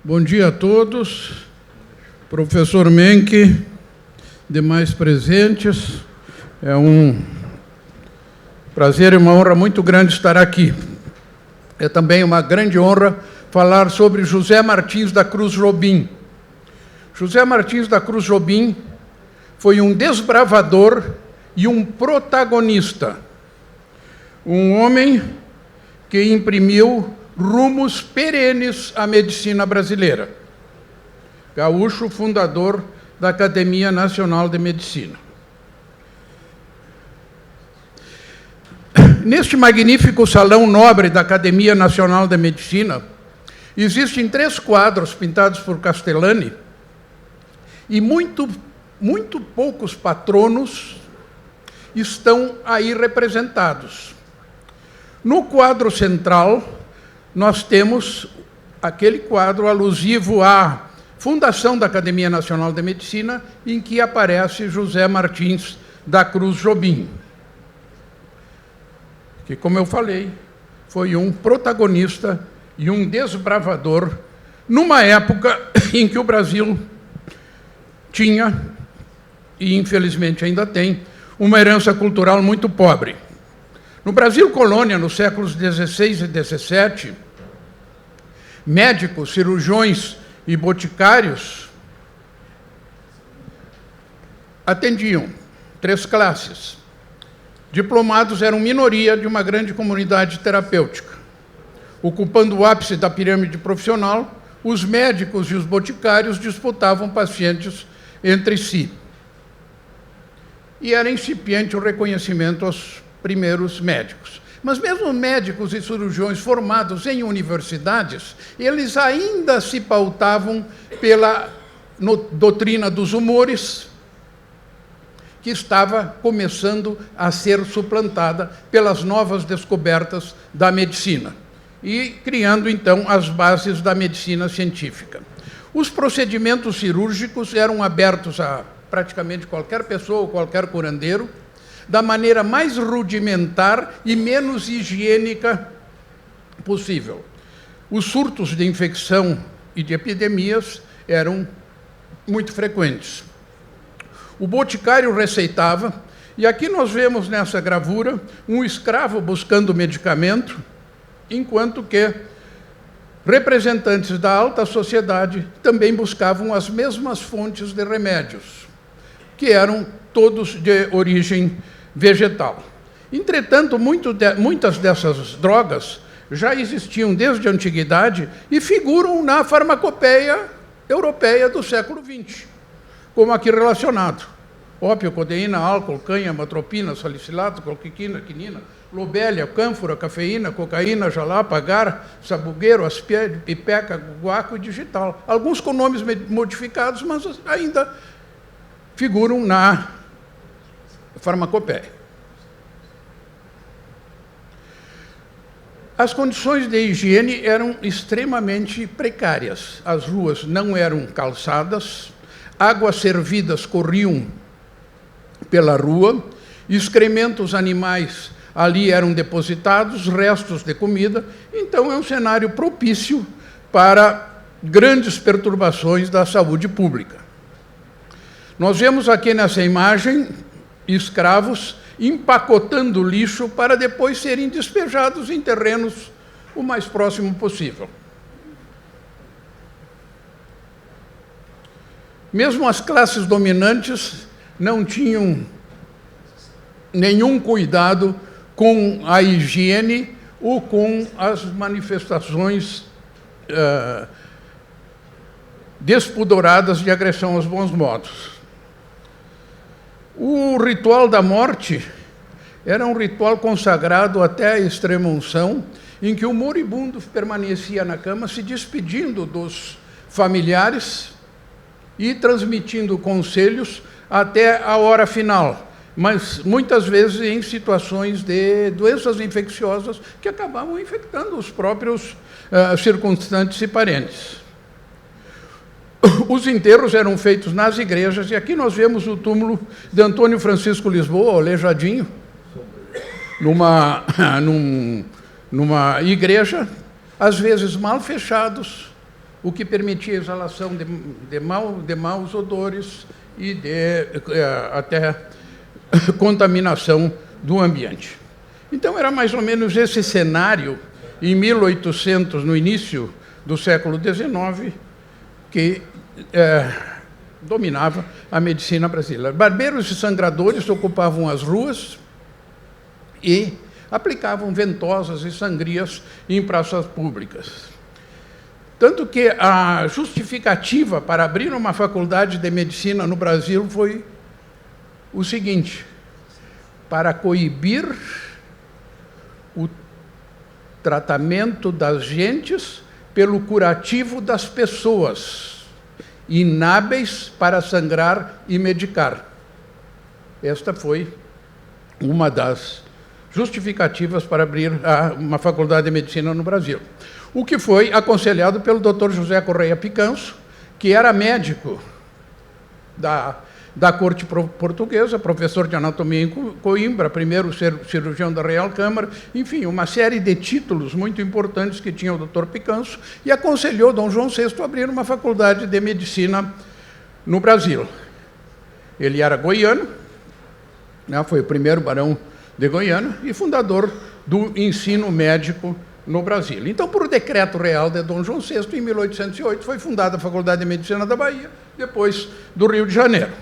Bom dia a todos, professor Menck, demais presentes. É um prazer e uma honra muito grande estar aqui. É também uma grande honra falar sobre José Martins da Cruz Jobim. José Martins da Cruz Jobim foi um desbravador e um protagonista, um homem que imprimiu rumos perenes à medicina brasileira. Gaúcho, fundador da Academia Nacional de Medicina. Neste magnífico salão nobre da Academia Nacional de Medicina, existem 3 quadros pintados por Castellani e muito poucos patronos estão aí representados. No quadro central, nós temos aquele quadro alusivo à fundação da Academia Nacional de Medicina, em que aparece José Martins da Cruz Jobim, que, como eu falei, foi um protagonista e um desbravador numa época em que o Brasil tinha, e infelizmente ainda tem, uma herança cultural muito pobre. No Brasil colônia, nos séculos XVI e XVII, médicos, cirurgiões e boticários atendiam 3 classes. Diplomados eram minoria de uma grande comunidade terapêutica. Ocupando o ápice da pirâmide profissional, os médicos e os boticários disputavam pacientes entre si. E era incipiente o reconhecimento aos primeiros médicos. Mas mesmo médicos e cirurgiões formados em universidades, eles ainda se pautavam pela doutrina dos humores, que estava começando a ser suplantada pelas novas descobertas da medicina, e criando, então, as bases da medicina científica. Os procedimentos cirúrgicos eram abertos a praticamente qualquer pessoa ou qualquer curandeiro, da maneira mais rudimentar e menos higiênica possível. Os surtos de infecção e de epidemias eram muito frequentes. O boticário receitava, e aqui nós vemos nessa gravura um escravo buscando medicamento, enquanto que representantes da alta sociedade também buscavam as mesmas fontes de remédios, que eram todos de origem vegetal. Entretanto, muitas dessas drogas já existiam desde a antiguidade e figuram na farmacopeia europeia do século XX, como aqui relacionado: ópio, codeína, álcool, cânhamo, atropina, salicilato, cloroquina, quinina, lobélia, cânfora, cafeína, cocaína, jalapa, agar, sabugueiro, aspide, pipeca, guaco e digital. Alguns com nomes modificados, mas ainda figuram na farmacopeia. As condições de higiene eram extremamente precárias. As ruas não eram calçadas, águas servidas corriam pela rua, excrementos animais ali eram depositados, restos de comida. Então, é um cenário propício para grandes perturbações da saúde pública. Nós vemos aqui nessa imagem escravos empacotando lixo para depois serem despejados em terrenos o mais próximo possível. Mesmo as classes dominantes não tinham nenhum cuidado com a higiene ou com as manifestações despudoradas de agressão aos bons modos. O ritual da morte era um ritual consagrado até a extrema-unção, em que o moribundo permanecia na cama se despedindo dos familiares e transmitindo conselhos até a hora final, mas muitas vezes em situações de doenças infecciosas que acabavam infectando os próprios circunstantes e parentes. Os enterros eram feitos nas igrejas, e aqui nós vemos o túmulo de Antônio Francisco Lisboa, o Aleijadinho, numa igreja, às vezes mal fechados, o que permitia a exalação de maus odores e até contaminação do ambiente. Então, era mais ou menos esse cenário, em 1800, no início do século XIX, que dominava a medicina brasileira. Barbeiros e sangradores ocupavam as ruas e aplicavam ventosas e sangrias em praças públicas. Tanto que a justificativa para abrir uma faculdade de medicina no Brasil foi o seguinte: para coibir o tratamento das gentes pelo curativo das pessoas, inábeis para sangrar e medicar. Esta foi uma das justificativas para abrir uma faculdade de medicina no Brasil. O que foi aconselhado pelo Dr. José Correia Picanso, que era médico da corte portuguesa, professor de anatomia em Coimbra, primeiro cirurgião da Real Câmara, enfim, uma série de títulos muito importantes que tinha o Dr. Picanso, e aconselhou Dom João VI a abrir uma faculdade de medicina no Brasil. Ele era goiano, né, foi o primeiro barão de Goiânia e fundador do ensino médico no Brasil. Então, por decreto real de Dom João VI, em 1808, foi fundada a Faculdade de Medicina da Bahia, depois do Rio de Janeiro,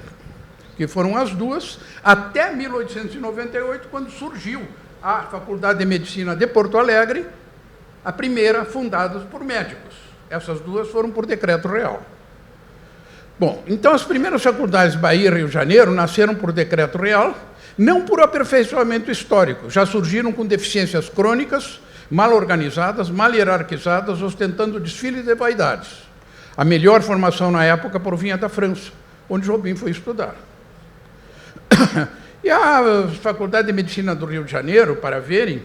que foram as duas, até 1898, quando surgiu a Faculdade de Medicina de Porto Alegre, a primeira fundada por médicos. Essas duas foram por decreto real. Bom, então as primeiras faculdades Bahia e Rio de Janeiro nasceram por decreto real, não por aperfeiçoamento histórico, já surgiram com deficiências crônicas, mal organizadas, mal hierarquizadas, ostentando desfiles de vaidades. A melhor formação na época provinha da França, onde Jobim foi estudar. E a Faculdade de Medicina do Rio de Janeiro, para verem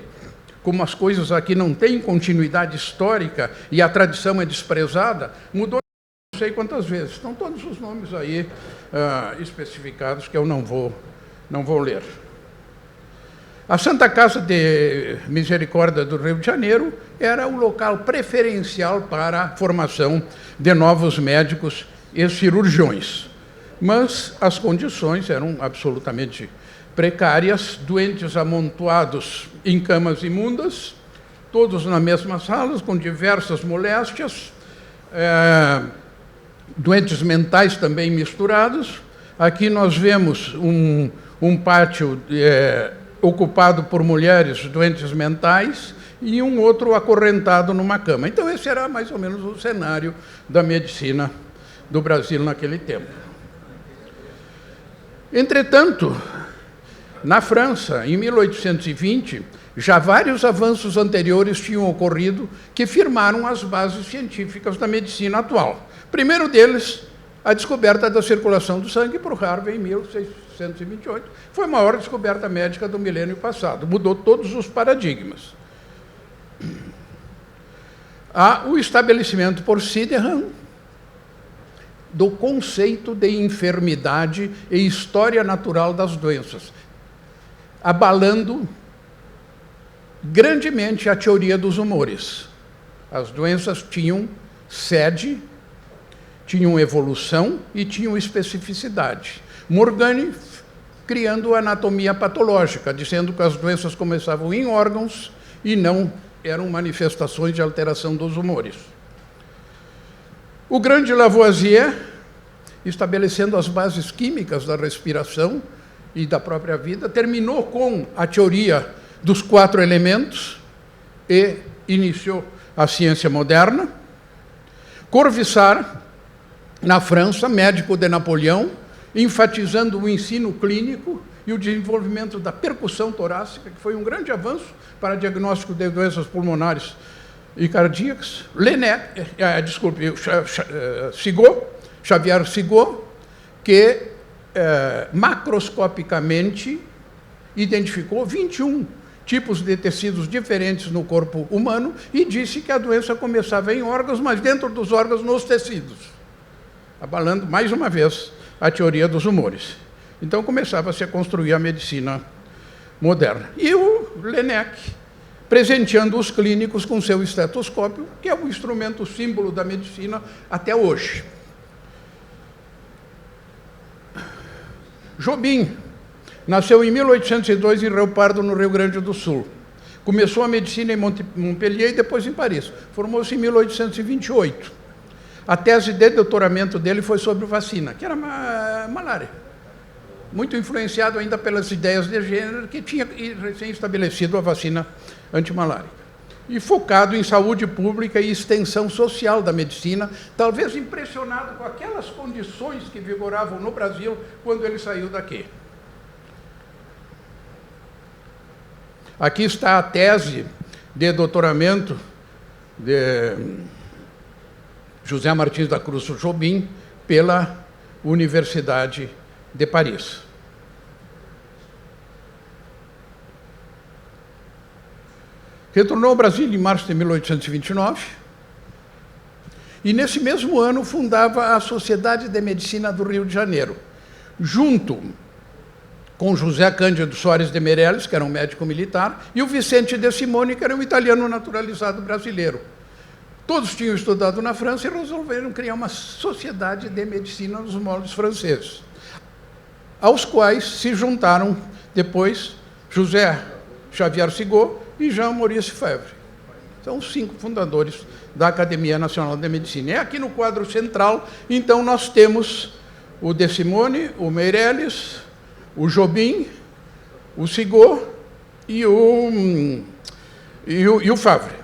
como as coisas aqui não têm continuidade histórica e a tradição é desprezada, mudou não sei quantas vezes. Estão todos os nomes aí especificados que eu não vou ler. A Santa Casa de Misericórdia do Rio de Janeiro era o local preferencial para a formação de novos médicos e cirurgiões. Mas as condições eram absolutamente precárias, doentes amontoados em camas imundas, todos na mesma sala, com diversas moléstias, doentes mentais também misturados. Aqui nós vemos um pátio ocupado por mulheres doentes mentais e um outro acorrentado numa cama. Então, esse era mais ou menos o cenário da medicina do Brasil naquele tempo. Entretanto, na França, em 1820, já vários avanços anteriores tinham ocorrido que firmaram as bases científicas da medicina atual. Primeiro deles, a descoberta da circulação do sangue por Harvey em 1628. Foi a maior descoberta médica do milênio passado. Mudou todos os paradigmas. Há o estabelecimento por Sydenham do conceito de enfermidade e história natural das doenças, abalando grandemente a teoria dos humores. As doenças tinham sede, tinham evolução e tinham especificidade. Morgani criando a anatomia patológica, dizendo que as doenças começavam em órgãos e não eram manifestações de alteração dos humores. O grande Lavoisier, estabelecendo as bases químicas da respiração e da própria vida, terminou com a teoria dos 4 elementos e iniciou a ciência moderna. Corvisart, na França, médico de Napoleão, enfatizando o ensino clínico e o desenvolvimento da percussão torácica, que foi um grande avanço para diagnóstico de doenças pulmonares e cardíacas. Xavier Sigaud, que macroscopicamente identificou 21 tipos de tecidos diferentes no corpo humano e disse que a doença começava em órgãos, mas dentro dos órgãos, nos tecidos, abalando, mais uma vez, a teoria dos humores. Então, começava-se a construir a medicina moderna. E o Laennec presenteando os clínicos com seu estetoscópio, que é um instrumento símbolo da medicina até hoje. Jobim nasceu em 1802 em Rio Pardo, no Rio Grande do Sul. Começou a medicina em Montpellier e depois em Paris. Formou-se em 1828. A tese de doutoramento dele foi sobre vacina, que era malária. Muito influenciado ainda pelas ideias de gênero, que tinha recém-estabelecido a vacina antimalárica. E focado em saúde pública e extensão social da medicina, talvez impressionado com aquelas condições que vigoravam no Brasil quando ele saiu daqui. Aqui está a tese de doutoramento de José Martins da Cruz Jobim pela Universidade de Paris. Retornou ao Brasil em março de 1829 e, nesse mesmo ano, fundava a Sociedade de Medicina do Rio de Janeiro, junto com José Cândido Soares de Meirelles, que era um médico militar, e o Vicente de Simone, que era um italiano naturalizado brasileiro. Todos tinham estudado na França e resolveram criar uma sociedade de medicina nos moldes franceses, aos quais se juntaram depois José Xavier Sigaud e Jean-Maurice Febvre. São os 5 fundadores da Academia Nacional de Medicina. E aqui no quadro central, então, nós temos o de Simone, o Meirelles, o Jobim, o Sigaud e o Febvre.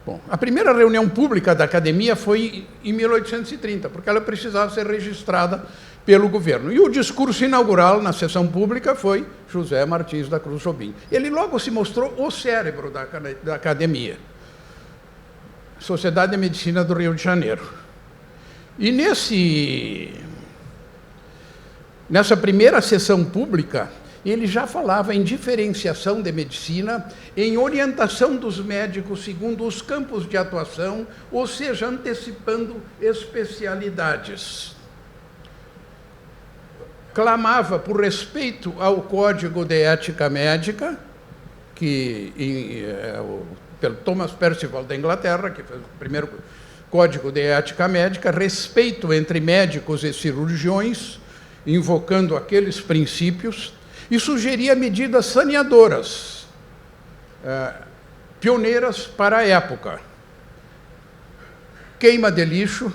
Bom, a primeira reunião pública da academia foi em 1830, porque ela precisava ser registrada pelo governo. E o discurso inaugural na sessão pública foi José Martins da Cruz Jobim. Ele logo se mostrou o cérebro da academia, Sociedade de Medicina do Rio de Janeiro. E nessa primeira sessão pública, ele já falava em diferenciação de medicina, em orientação dos médicos segundo os campos de atuação, ou seja, antecipando especialidades. Clamava por respeito ao Código de Ética Médica, pelo Thomas Percival da Inglaterra, que fez o primeiro Código de Ética Médica, respeito entre médicos e cirurgiões, invocando aqueles princípios, e sugeria medidas saneadoras, pioneiras para a época. Queima de lixo,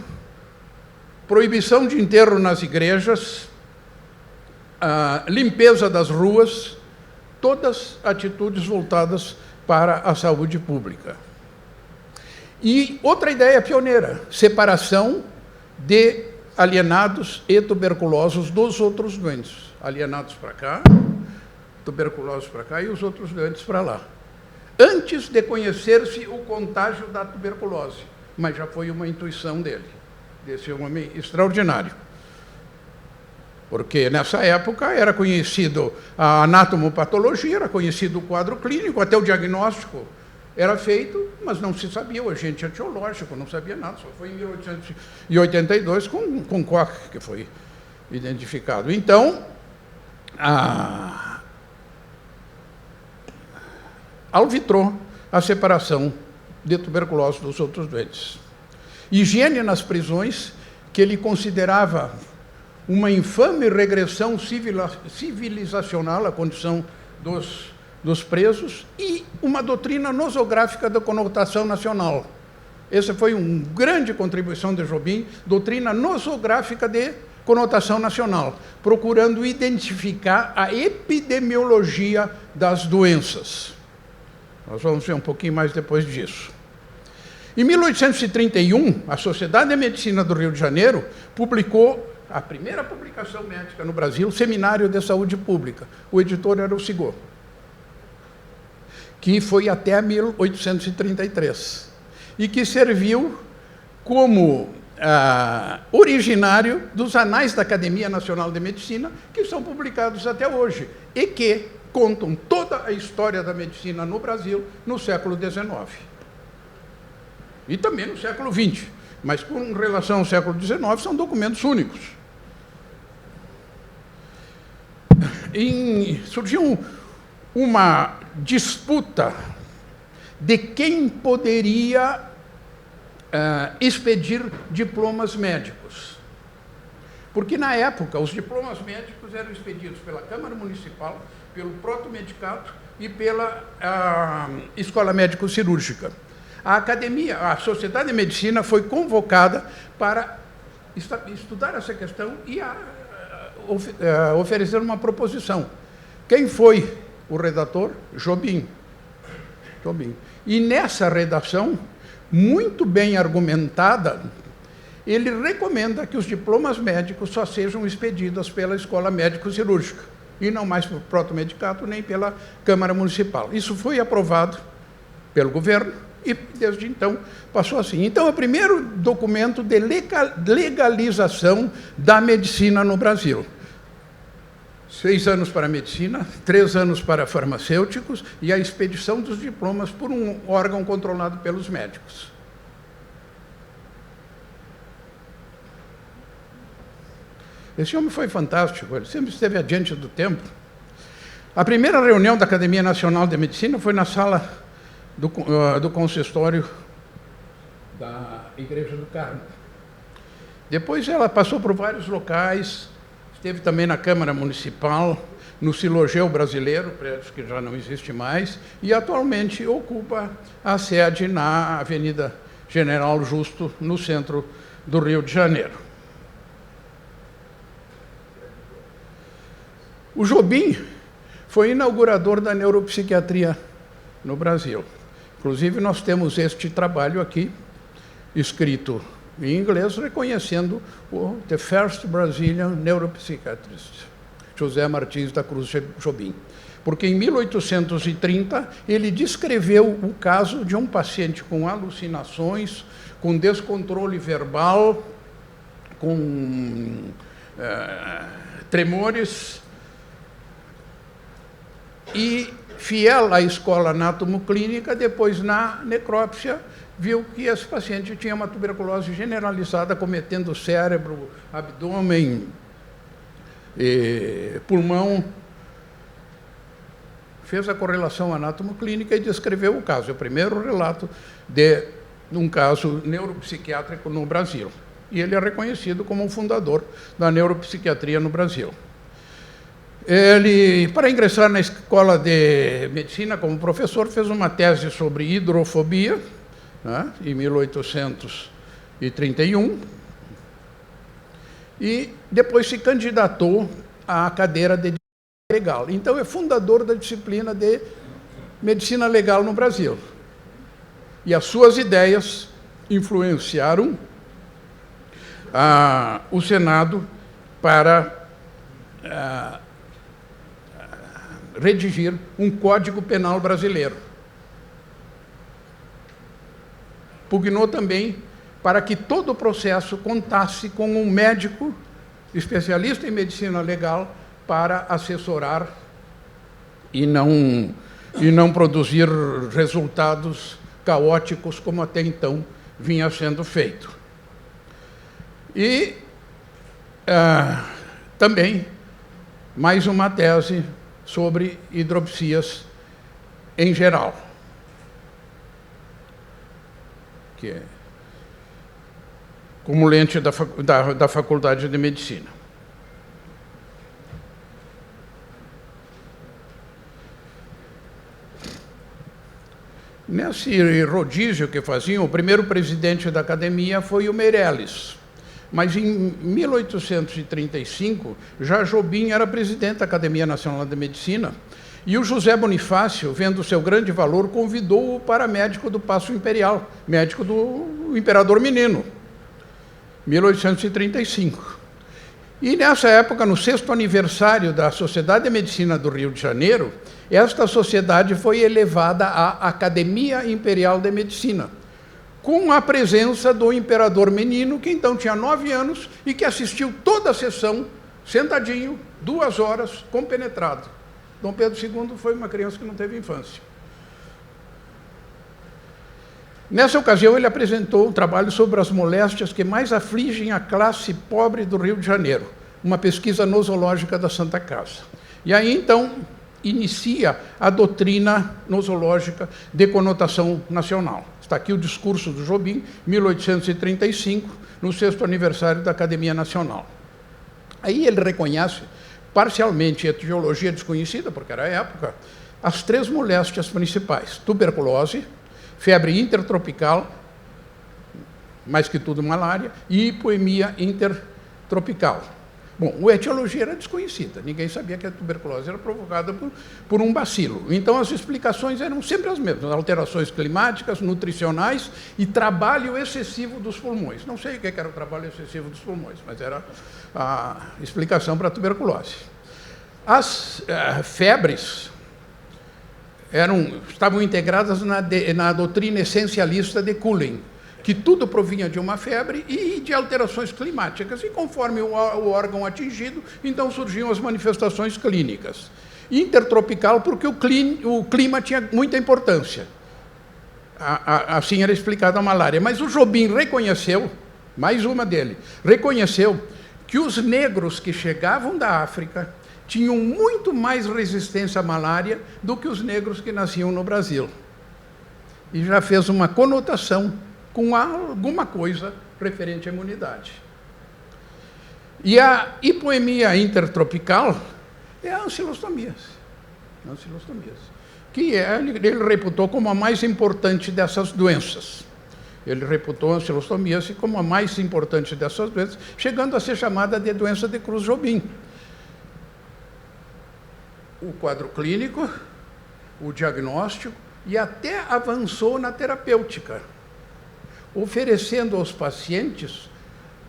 proibição de enterro nas igrejas, limpeza das ruas, todas atitudes voltadas para a saúde pública. E outra ideia pioneira, separação de alienados e tuberculosos dos outros doentes. Alienados para cá, tuberculosos para cá e os outros doentes para lá. Antes de conhecer-se o contágio da tuberculose, mas já foi uma intuição dele, desse homem extraordinário. Porque nessa época era conhecido a anatomopatologia, era conhecido o quadro clínico, até o diagnóstico era feito, mas não se sabia o agente etiológico, não sabia nada, só foi em 1882 com Koch que foi identificado. Então, alvitrou a separação de tuberculose dos outros doentes. Higiene nas prisões, que ele considerava uma infame regressão civilizacional à condição dos presos, e uma doutrina nosográfica da conotação nacional. Essa foi uma grande contribuição de Jobim, doutrina nosográfica de conotação nacional, procurando identificar a epidemiologia das doenças. Nós vamos ver um pouquinho mais depois disso. Em 1831, a Sociedade de Medicina do Rio de Janeiro publicou a primeira publicação médica no Brasil, Seminário de Saúde Pública. O editor era o Sigaud, que foi até 1833, e que serviu como originário dos anais da Academia Nacional de Medicina, que são publicados até hoje, e que contam toda a história da medicina no Brasil no século XIX. E também no século XX, mas com relação ao século XIX, são documentos únicos. surgiu uma disputa de quem poderia expedir diplomas médicos. Porque, na época, os diplomas médicos eram expedidos pela Câmara Municipal, pelo Protomedicato e pela Escola Médico-Cirúrgica. A academia, a Sociedade de Medicina foi convocada para estudar essa questão e oferecer uma proposição. Quem foi o redator? Jobim. E nessa redação, muito bem argumentada, ele recomenda que os diplomas médicos só sejam expedidos pela Escola Médico-Cirúrgica, e não mais pelo Protomedicato, nem pela Câmara Municipal. Isso foi aprovado pelo governo, e desde então passou assim. Então, é o primeiro documento de legalização da medicina no Brasil. 6 anos para a medicina, 3 anos para farmacêuticos e a expedição dos diplomas por um órgão controlado pelos médicos. Esse homem foi fantástico, ele sempre esteve adiante do tempo. A primeira reunião da Academia Nacional de Medicina foi na sala do consistório da Igreja do Carmo. Depois ela passou por vários locais, esteve também na Câmara Municipal, no Silogeu Brasileiro, prédio que já não existe mais, e atualmente ocupa a sede na Avenida General Justo, no centro do Rio de Janeiro. O Jobim foi inaugurador da neuropsiquiatria no Brasil. Inclusive, nós temos este trabalho aqui, escrito em inglês, reconhecendo o The First Brazilian Neuropsychiatrist, José Martins da Cruz Jobim. Porque em 1830 ele descreveu o caso de um paciente com alucinações, com descontrole verbal, com tremores, e, fiel à escola anatomoclínica, depois na necrópsia, viu que esse paciente tinha uma tuberculose generalizada, cometendo cérebro, abdômen, pulmão. Fez a correlação anatomoclínica e descreveu o caso. É o primeiro relato de um caso neuropsiquiátrico no Brasil. E ele é reconhecido como um fundador da neuropsiquiatria no Brasil. Ele, para ingressar na Escola de Medicina como professor, fez uma tese sobre hidrofobia, né, em 1831, e depois se candidatou à cadeira de legal. Então, é fundador da disciplina de medicina legal no Brasil. E as suas ideias influenciaram o Senado para redigir um Código Penal brasileiro. Pugnou também para que todo o processo contasse com um médico especialista em medicina legal para assessorar e não produzir resultados caóticos como até então vinha sendo feito. E também mais uma tese sobre hidropsias em geral, que é comulente da Faculdade de Medicina. Nesse rodízio que faziam, o primeiro presidente da academia foi o Meirelles. Mas em 1835, já Jobim era presidente da Academia Nacional de Medicina, e o José Bonifácio, vendo seu grande valor, convidou-o para médico do Paço Imperial, médico do Imperador Menino, 1835. E nessa época, no 6º aniversário da Sociedade de Medicina do Rio de Janeiro, esta sociedade foi elevada à Academia Imperial de Medicina, com a presença do Imperador Menino, que então tinha 9 anos e que assistiu toda a sessão, sentadinho, 2 horas, compenetrado. Dom Pedro II foi uma criança que não teve infância. Nessa ocasião, ele apresentou um trabalho sobre as moléstias que mais afligem a classe pobre do Rio de Janeiro, uma pesquisa nosológica da Santa Casa. E aí, então, inicia a doutrina nosológica de conotação nacional. Está aqui o discurso do Jobim, 1835, no 6º aniversário da Academia Nacional. Aí ele reconhece, parcialmente, etiologia desconhecida, porque era a época, as 3 moléstias principais: tuberculose, febre intertropical, mais que tudo malária, e hipoemia intertropical. Bom, a etiologia era desconhecida, ninguém sabia que a tuberculose era provocada por um bacilo. Então, as explicações eram sempre as mesmas: alterações climáticas, nutricionais e trabalho excessivo dos pulmões. Não sei o que era o trabalho excessivo dos pulmões, mas era a explicação para a tuberculose. As febres estavam integradas na doutrina essencialista de Cullen, que tudo provinha de uma febre e de alterações climáticas, e conforme o órgão atingido, então surgiam as manifestações clínicas. Intertropical, porque o clima tinha muita importância. Assim era explicada a malária. Mas o Jobim reconheceu, mais uma dele, reconheceu que os negros que chegavam da África tinham muito mais resistência à malária do que os negros que nasciam no Brasil. E já fez uma conotação com alguma coisa referente à imunidade. E a hipoemia intertropical é a ancilostomíase, que ele reputou como a mais importante dessas doenças. Ele reputou a ancilostomíase como a mais importante dessas doenças, chegando a ser chamada de doença de Creutzfeldt-Jakob. O quadro clínico, o diagnóstico, e até avançou na terapêutica, oferecendo aos pacientes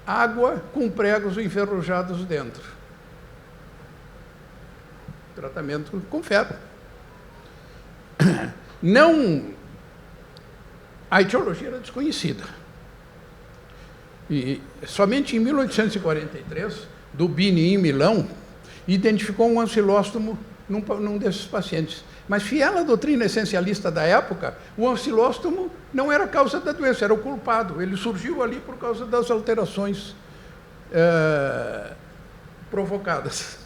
água com pregos enferrujados dentro. Tratamento com ferro. A etiologia era desconhecida. E somente em 1843, Dubini, em Milão, identificou um ancilóstomo num desses pacientes. Mas, fiel à doutrina essencialista da época, o ancilóstomo não era a causa da doença, era o culpado. Ele surgiu ali por causa das alterações provocadas.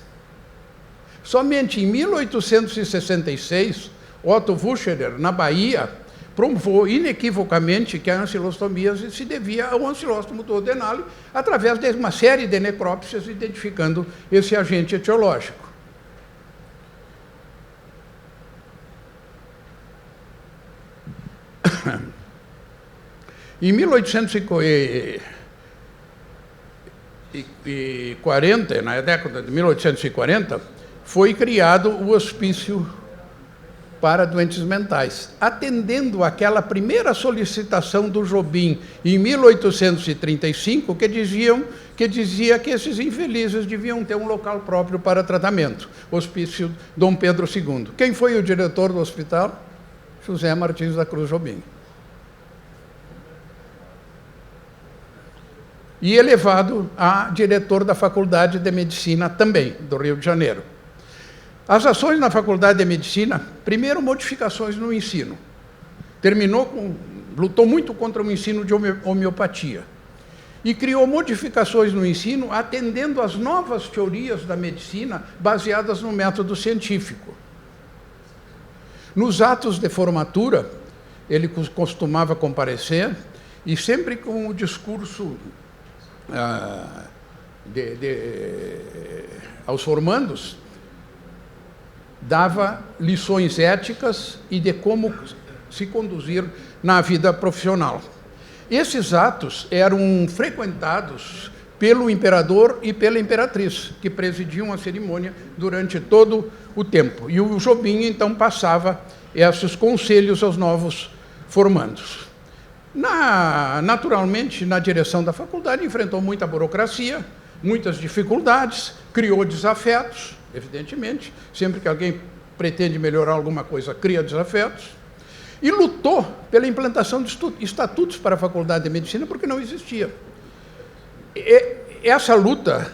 Somente em 1866, Otto Wucherer, na Bahia, provou inequivocamente que a ancilostomíase se devia ao ancilóstomo duodenale, através de uma série de necrópsias identificando esse agente etiológico. Em 1840, na década de 1840, foi criado o hospício para doentes mentais, atendendo àquela primeira solicitação do Jobim, em 1835, que dizia que esses infelizes deviam ter um local próprio para tratamento, Hospício Dom Pedro II. Quem foi o diretor do hospital? José Martins da Cruz Jobim. E elevado a diretor da Faculdade de Medicina também, do Rio de Janeiro. As ações na Faculdade de Medicina, primeiro, modificações no ensino. Lutou muito contra o ensino de homeopatia. E criou modificações no ensino, atendendo às novas teorias da medicina, baseadas no método científico. Nos atos de formatura, ele costumava comparecer, e sempre com o discurso aos formandos, dava lições éticas e de como se conduzir na vida profissional. Esses atos eram frequentados pelo imperador e pela imperatriz, que presidiam a cerimônia durante todo o tempo. E o Jobim, então, passava esses conselhos aos novos formandos. Naturalmente, na direção da faculdade, enfrentou muita burocracia, muitas dificuldades, criou desafetos, evidentemente, sempre que alguém pretende melhorar alguma coisa, cria desafetos, e lutou pela implantação de estatutos para a Faculdade de Medicina, porque não existia. Essa luta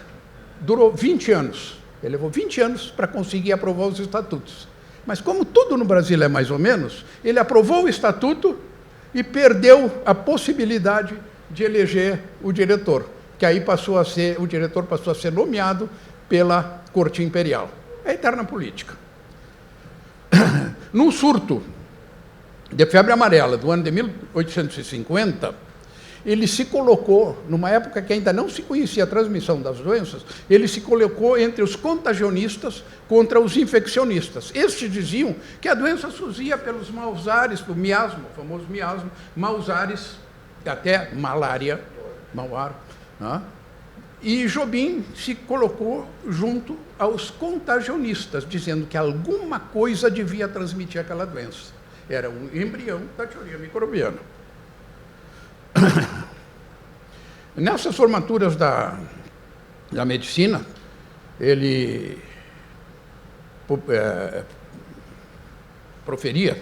durou 20 anos. Ele levou 20 anos para conseguir aprovar os estatutos. Mas, como tudo no Brasil é mais ou menos, ele aprovou o estatuto e perdeu a possibilidade de eleger o diretor, que aí o diretor passou a ser nomeado pela Corte Imperial. eterna política. Num surto de febre amarela do ano de 1850, ele se colocou, numa época que ainda não se conhecia a transmissão das doenças, ele se colocou entre os contagionistas contra os infeccionistas. Estes diziam que a doença surgia pelos maus ares, pelo miasma, o famoso miasma, maus ares, até malária, mau ar, né? E Jobim se colocou junto aos contagionistas, dizendo que alguma coisa devia transmitir aquela doença. Era um embrião da teoria microbiana. Nessas formaturas da medicina, ele proferia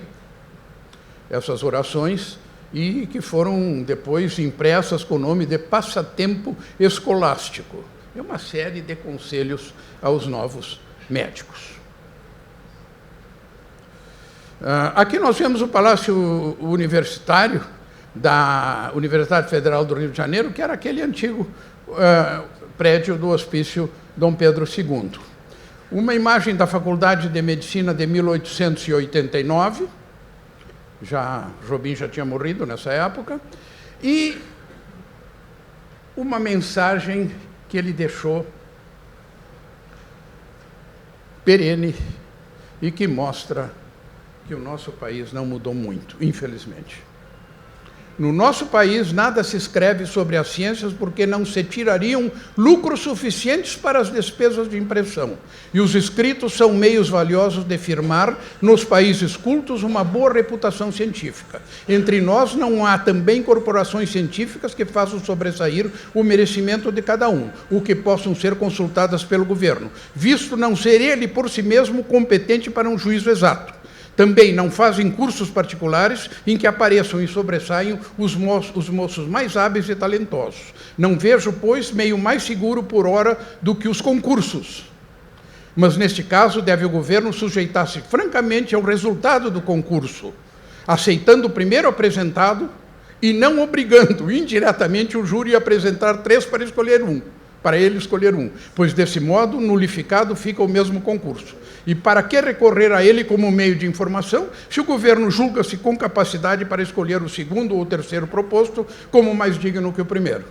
essas orações e que foram depois impressas com o nome de Passatempo Escolástico. É uma série de conselhos aos novos médicos. Aqui nós vemos o Palácio Universitário da Universidade Federal do Rio de Janeiro, que era aquele antigo prédio do Hospício Dom Pedro II. Uma imagem da Faculdade de Medicina de 1889, Jobim já tinha morrido nessa época, e uma mensagem que ele deixou perene e que mostra que o nosso país não mudou muito, infelizmente. No nosso país, nada se escreve sobre as ciências porque não se tirariam lucros suficientes para as despesas de impressão. E os escritos são meios valiosos de firmar, nos países cultos, uma boa reputação científica. Entre nós não há também corporações científicas que façam sobressair o merecimento de cada um, o que possam ser consultadas pelo governo, visto não ser ele por si mesmo competente para um juízo exato. Também não fazem cursos particulares em que apareçam e sobressaiam os moços mais hábeis e talentosos. Não vejo, pois, meio mais seguro por hora do que os concursos. Mas, neste caso, deve o governo sujeitar-se francamente ao resultado do concurso, aceitando o primeiro apresentado e não obrigando indiretamente o júri a apresentar 3 para ele escolher um, pois desse modo, nulificado fica o mesmo concurso. E para que recorrer a ele como meio de informação, se o governo julga-se com capacidade para escolher o segundo ou terceiro proposto como mais digno que o primeiro?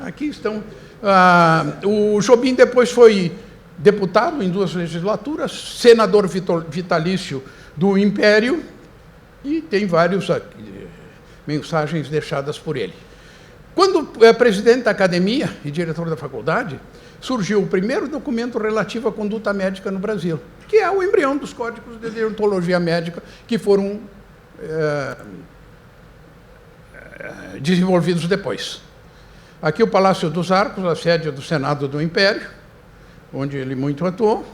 Aqui estão. O Jobim depois foi deputado em 2 legislaturas, senador vitalício do Império, e tem várias mensagens deixadas por ele. Quando presidente da academia e diretor da faculdade, surgiu o primeiro documento relativo à conduta médica no Brasil, que é o embrião dos códigos de deontologia médica que foram desenvolvidos depois. Aqui o Palácio dos Arcos, a sede do Senado do Império, onde ele muito atuou,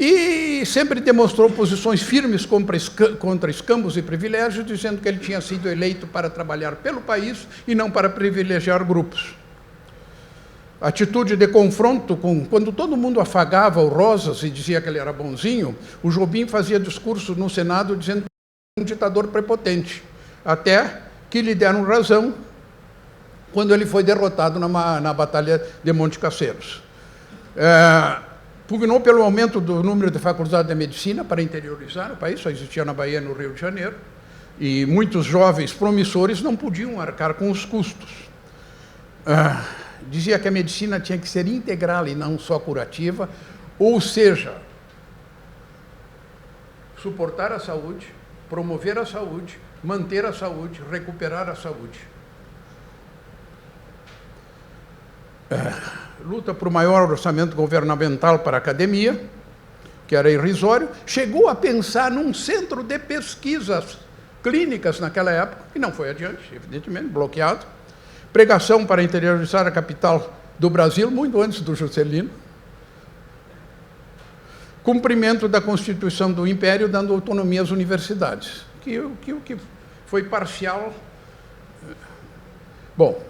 e sempre demonstrou posições firmes contra escambos e privilégios, dizendo que ele tinha sido eleito para trabalhar pelo país e não para privilegiar grupos. Atitude de confronto quando todo mundo afagava o Rosas e dizia que ele era bonzinho, o Jobim fazia discursos no Senado dizendo que era um ditador prepotente, até que lhe deram razão quando ele foi derrotado na Batalha de Monte Caceiros. Pugnou pelo aumento do número de faculdades de medicina para interiorizar o país, só existia na Bahia e no Rio de Janeiro, e muitos jovens promissores não podiam arcar com os custos. Dizia que a medicina tinha que ser integral e não só curativa, ou seja, suportar a saúde, promover a saúde, manter a saúde, recuperar a saúde. Luta por maior orçamento governamental para a academia, que era irrisório, chegou a pensar num centro de pesquisas clínicas naquela época, que não foi adiante, evidentemente, bloqueado. Pregação para interiorizar a capital do Brasil, muito antes do Juscelino. Cumprimento da Constituição do Império, dando autonomia às universidades, que foi parcial. Bom,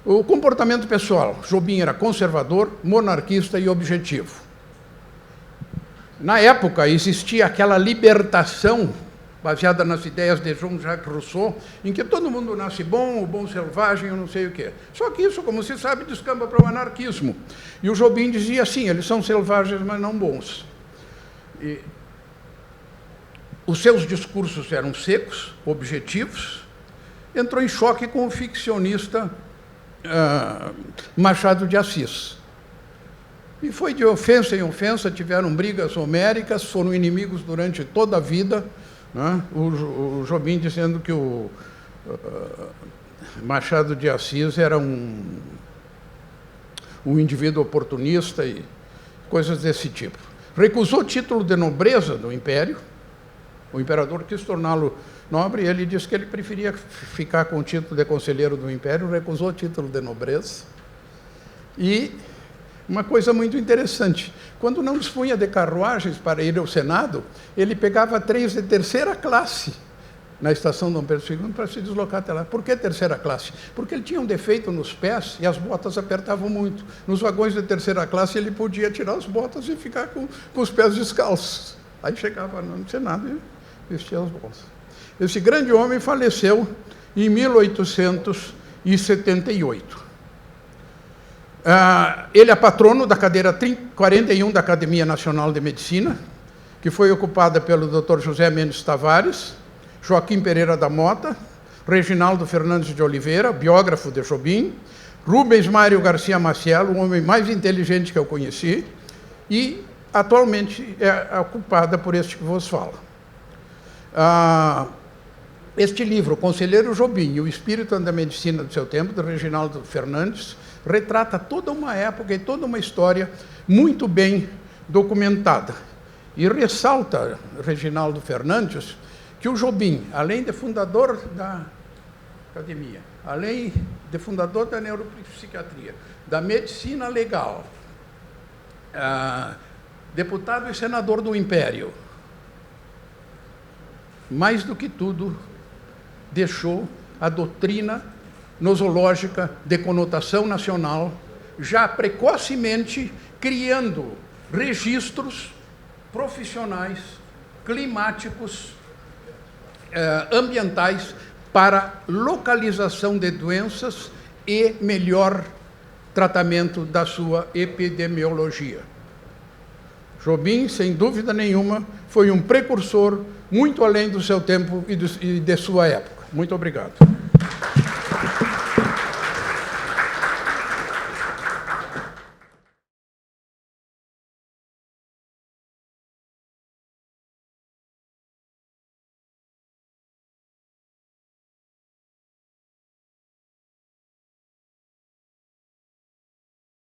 o comportamento pessoal. Jobim era conservador, monarquista e objetivo. Na época, existia aquela libertação baseada nas ideias de Jean-Jacques Rousseau, em que todo mundo nasce bom, o bom selvagem, eu não sei o quê. Só que isso, como se sabe, descamba para o anarquismo. E o Jobim dizia assim, eles são selvagens, mas não bons. E os seus discursos eram secos, objetivos. Entrou em choque com o ficcionista Machado de Assis. E foi de ofensa em ofensa, tiveram brigas homéricas, foram inimigos durante toda a vida, né? O Jobim dizendo que o Machado de Assis era um indivíduo oportunista e coisas desse tipo. Recusou o título de nobreza do Império, o imperador quis torná-lo nobre, e ele disse que ele preferia ficar com o título de conselheiro do Império, recusou o título de nobreza. E uma coisa muito interessante, quando não dispunha de carruagens para ir ao Senado, ele pegava trens de terceira classe na estação Dom Pedro II para se deslocar até lá. Por que terceira classe? Porque ele tinha um defeito nos pés e as botas apertavam muito. Nos vagões de terceira classe ele podia tirar as botas e ficar com os pés descalços. Aí chegava no Senado e vestia as botas. Esse grande homem faleceu em 1878. Ele é patrono da cadeira 41 da Academia Nacional de Medicina, que foi ocupada pelo Dr. José Mendes Tavares, Joaquim Pereira da Mota, Reginaldo Fernandes de Oliveira, biógrafo de Jobim, Rubens Mário Garcia Maciel, o homem mais inteligente que eu conheci, e atualmente é ocupada por este que vos fala. Este livro, Conselheiro Jobim e o Espírito da Medicina do seu tempo, de Reginaldo Fernandes, retrata toda uma época e toda uma história muito bem documentada. E ressalta, Reginaldo Fernandes, que o Jobim, além de fundador da academia, além de fundador da neuropsiquiatria, da medicina legal, deputado e senador do Império, mais do que tudo, deixou a doutrina nosológica de conotação nacional, já precocemente criando registros profissionais, climáticos, ambientais, para localização de doenças e melhor tratamento da sua epidemiologia. Jobim, sem dúvida nenhuma, foi um precursor muito além do seu tempo e de sua época. Muito obrigado.